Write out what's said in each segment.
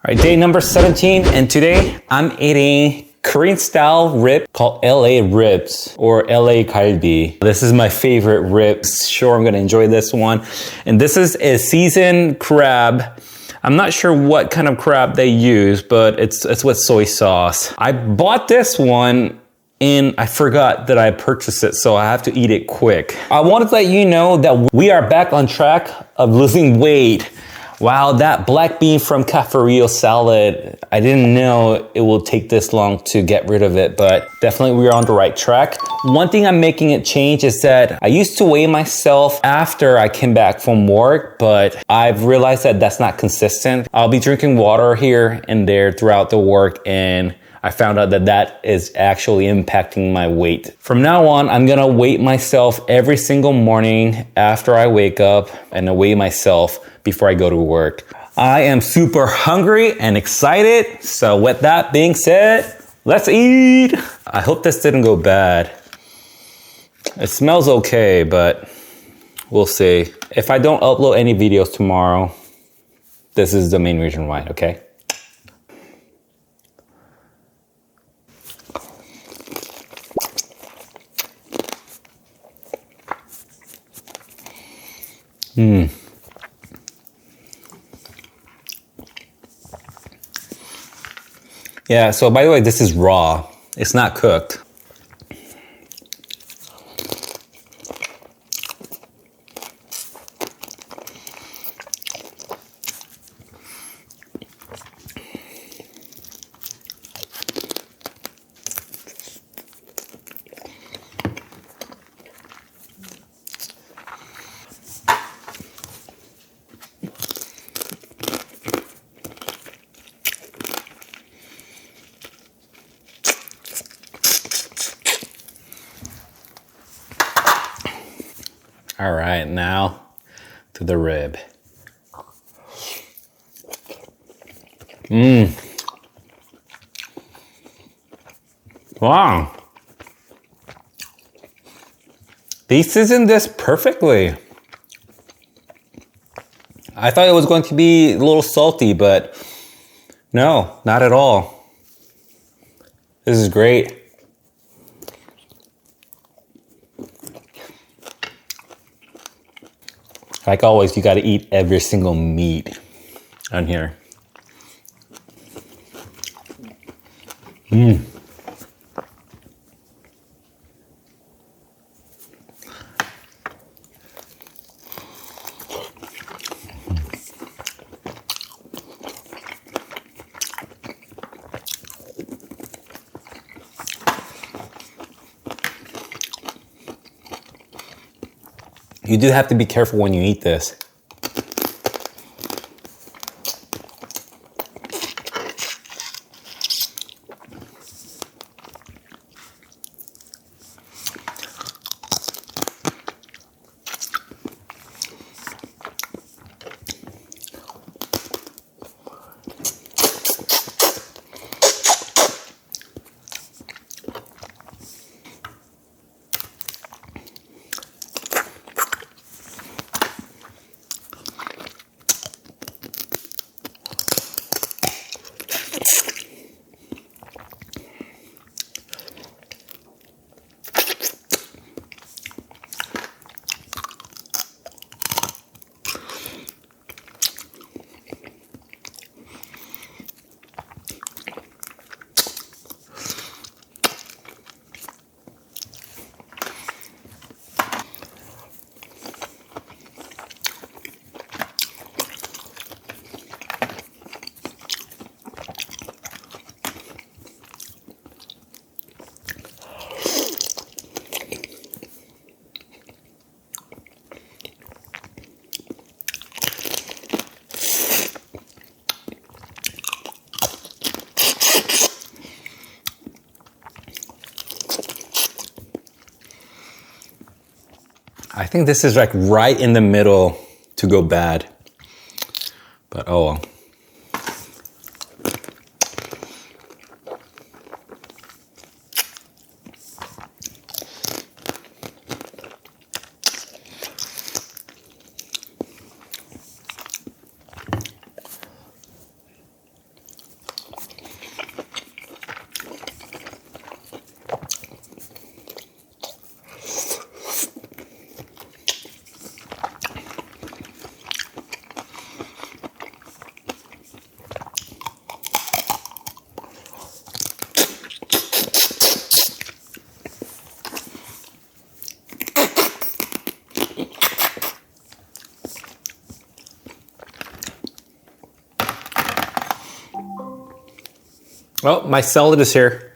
All right, day number 17, and today I'm eating Korean style rib called LA ribs or LA kalbi. This is my favorite ribs. Sure, I'm gonna enjoy this one. And this is a seasoned crab. I'm not sure what kind of crab they use, but it's with soy sauce. I bought this one and I forgot that I purchased it, so I have to eat it quick. I wanted to let you know that we are back on track of losing weight. Wow, that black bean from Cafe Rio salad, I didn't know it will take this long to get rid of it, but definitely we are on the right track. One thing I'm making it change is that I used to weigh myself after I came back from work, but I've realized that that's not consistent. I'll be drinking water here and there throughout the work, and I found out that that is actually impacting my weight. From now on, I'm gonna weigh myself every single morning after I wake up, and I weigh myself before I go to work. I am super hungry and excited. So with that being said, let's eat. I hope this didn't go bad. It smells okay, but we'll see. If I don't upload any videos tomorrow, this is the main reason why, okay? Yeah, so by the way, this is raw. It's not cooked. All right, now to the rib. Wow. They seasoned this perfectly. I thought it was going to be a little salty, but no, not at all. This is great. Like always, you gotta eat every single meat on here. You do have to be careful when you eat this. I think this is like right in the middle to go bad, but oh well. Oh, my salad is here.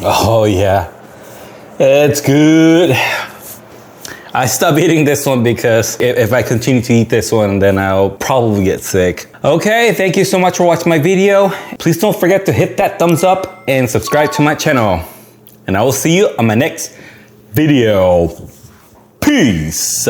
Oh yeah, it's good. I stopped eating this one because if I continue to eat this one, then I'll probably get sick. Okay, thank you so much for watching my video. Please don't forget to hit that thumbs up and subscribe to my channel. And I will see you on my next video. Peace.